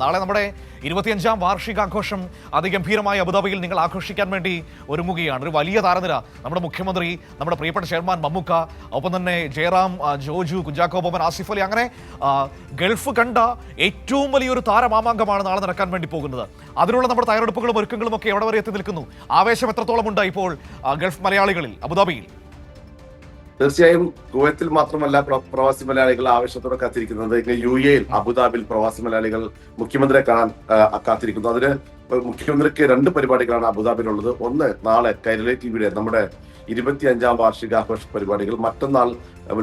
നാളെ നമ്മുടെ 25ാം വാർഷികാഘോഷം അതിഗംഭീരമായി അബുദാബിയിൽ നിങ്ങൾ ആഘോഷിക്കാൻ വേണ്ടി ഒരുങ്ങുകയാണ്. ഒരു വലിയ താരനിര, നമ്മുടെ മുഖ്യമന്ത്രി, നമ്മുടെ പ്രിയപ്പെട്ട ചെയർമാൻ മമ്മൂക്ക, ഒപ്പം തന്നെ ജയറാം, ജോജു, കുഞ്ചാക്കോ ബോബൻ, ആസിഫ് അലി, അങ്ങനെ ഗൾഫ് കണ്ട ഏറ്റവും വലിയൊരു താരമാമാങ്കമാണ് നാളെ നടക്കാൻ വേണ്ടി പോകുന്നത്. അതിനുള്ള നമ്മുടെ തയ്യാറെടുപ്പുകളും ഒരുക്കങ്ങളും ഒക്കെ എവിടെ വരെ എത്തി നിൽക്കുന്നു? ആവേശം എത്രത്തോളം ഉണ്ട് ഇപ്പോൾ ഗൾഫ് മലയാളികളിൽ അബുദാബിയിൽ? തീർച്ചയായും കുവൈത്തിൽ മാത്രമല്ല പ്രവാസി മലയാളികൾ ആവേശത്തോടെ കാത്തിരിക്കുന്നത്. യു എയിൽ അബുദാബിയിൽ പ്രവാസി മലയാളികൾ മുഖ്യമന്ത്രിയെ കാണാൻ കാത്തിരിക്കുന്നു. അതിന് മുഖ്യമന്ത്രിക്ക് 2 പരിപാടികളാണ് അബുദാബിയിലുള്ളത്. ഒന്ന്, നാളെ കൈരളി ടിവിയുടെ നമ്മുടെ 25ാം വാർഷികാഘോഷ പരിപാടികൾ. മറ്റന്നാൾ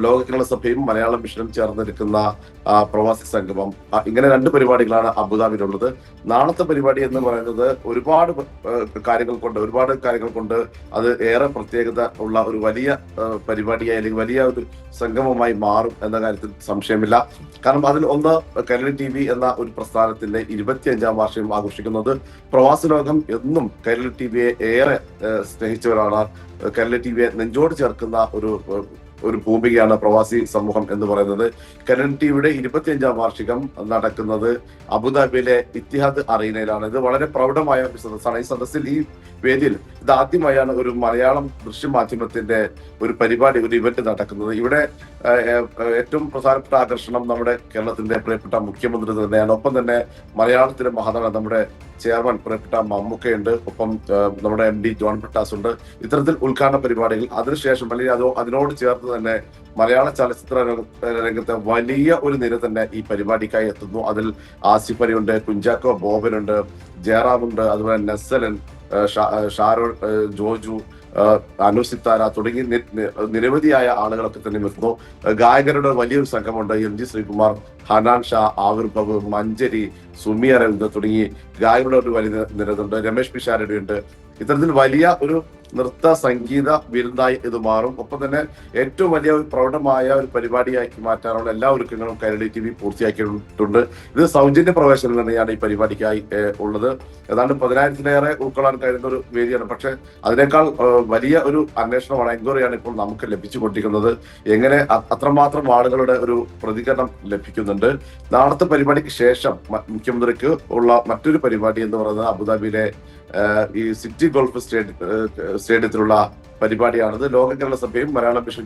ലോക കേരള സഭയും മലയാളം മിഷനും ചേർന്നിരിക്കുന്ന പ്രവാസി സംഗമം. ഇങ്ങനെ 2 പരിപാടികളാണ് അബുദാബിയിലുള്ളത്. നാളത്തെ പരിപാടി എന്ന് പറയുന്നത് ഒരുപാട് കാര്യങ്ങൾ കൊണ്ട് അത് ഏറെ പ്രത്യേകത ഉള്ള ഒരു വലിയ പരിപാടിയായി അല്ലെങ്കിൽ വലിയ ഒരു സംഗമമായി മാറും എന്ന കാര്യത്തിൽ സംശയമില്ല. കാരണം അതിൽ ഒന്ന്, കൈരളി ടിവി എന്ന ഒരു പ്രസ്ഥാനത്തിന്റെ 25ാം വാർഷികം ആഘോഷിക്കുന്നത്. പ്രവാസി ലോകം എന്നും കൈരളി ടിവിയെ ഏറെ സ്നേഹിച്ചവരാണ്. കൈരളി ടിവിയെ നെഞ്ചോട് ചേർക്കുന്ന ഒരു ഭൂമികയാണ് പ്രവാസി സമൂഹം എന്ന് പറയുന്നത്. കൈരളി ടിവിയുടെ 25ാം വാർഷികം നടക്കുന്നത് അബുദാബിയിലെ ഇത്തിഹാദ് അറീനയിലാണ്. ഇത് വളരെ പ്രൗഢമായ ഒരു സദസ്സാണ്. ഈ സദസ്സിൽ, ഈ വേദിയിൽ ഇതാദ്യമായാണ് ഒരു മലയാളം ദൃശ്യമാധ്യമത്തിന്റെ ഒരു പരിപാടി, ഒരു ഇവന്റ് നടക്കുന്നത്. ഇവിടെ ഏറ്റവും പ്രധാനപ്പെട്ട ആകർഷണം നമ്മുടെ കേരളത്തിന്റെ പ്രിയപ്പെട്ട മുഖ്യമന്ത്രി തന്നെയാണ്. ഒപ്പം തന്നെ മലയാളത്തിലെ മഹാനാണ് നമ്മുടെ ചെയർമാൻ പ്രിയപ്പെട്ട മമ്മൂക്കയുണ്ട്. ഒപ്പം നമ്മുടെ MD ജോൺ ബ്രിട്ടാസ് ഉണ്ട്. ഇത്തരത്തിൽ ഉദ്ഘാടന പരിപാടികൾ. അതിനുശേഷം അല്ലെങ്കിൽ അതിനോട് ചേർത്ത് തന്നെ മലയാള ചലച്ചിത്ര രംഗത്തെ വലിയ ഒരു നിര തന്നെ ഈ പരിപാടിക്കായി എത്തുന്നു. അതിൽ ആസിഫ് അലി ഉണ്ട്, കുഞ്ചാക്കോ ബോബനുണ്ട്, ജയറാമുണ്ട്, അതുപോലെ നസ്സലൻ, ഷാരോൺ, ജോജു, അനുസിത്താര തുടങ്ങി നിരവധിയായ ആളുകളൊക്കെ തന്നെ എത്തുന്നു. ഗായകരുടെ വലിയൊരു സംഘമുണ്ട്. MG ശ്രീകുമാർ, ഹനാൻ ഷാ, ആവിർഭവ്, മഞ്ചരി, സുമി അരവിന്ദ് തുടങ്ങി ഗായകരുടെ ഒരു വലിയ നിരതുണ്ട്. രമേശ് പിഷാരടി ഉണ്ട്. ഇത്തരത്തിൽ വലിയ ഒരു നൃത്ത സംഗീത വിരുന്നായി ഇത് മാറും. ഒപ്പം തന്നെ ഏറ്റവും വലിയ ഒരു പ്രൗഢമായ ഒരു പരിപാടിയാക്കി മാറ്റാനുള്ള എല്ലാ ഒരുക്കങ്ങളും കൈരളി ടിവി പൂർത്തിയാക്കിയിട്ടുണ്ട്. ഇത് സൗജന്യ പ്രവേശനം തന്നെയാണ് ഈ പരിപാടിക്കായി ഉള്ളത്. ഏതാണ്ട് 10,000-ലേറെ ഉൾക്കൊള്ളാൻ കഴിയുന്ന ഒരു വേദിയാണ്. പക്ഷെ അതിനേക്കാൾ വലിയ ഒരു അന്വേഷണമാണ്, എൻക്വയറിയാണ് ഇപ്പോൾ നമുക്ക് ലഭിച്ചുകൊണ്ടിരിക്കുന്നത്. എങ്ങനെ അത്രമാത്രം ആളുകളുടെ ഒരു പ്രതികരണം ലഭിക്കുന്നുണ്ട്. നാളത്തെ പരിപാടിക്ക് ശേഷം മുഖ്യമന്ത്രിക്ക് ഉള്ള മറ്റൊരു പരിപാടി എന്ന് പറയുന്നത് അബുദാബിയിലെ ഈ സിറ്റി ഗോൾഫ് സ്റ്റേഡിയത്തിലുള്ള പരിപാടിയാണിത്. ലോക കേരള സഭയും മലയാളം മിഷൻ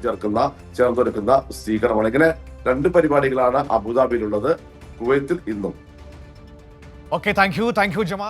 ചേർന്നൊരുക്കുന്ന സ്വീകരണമാണ്. ഇങ്ങനെ 2 പരിപാടികളാണ് അബുദാബിയിലുള്ളത്. കുവൈത്തിൽ ഇന്നും. Okay, thank you Jamal.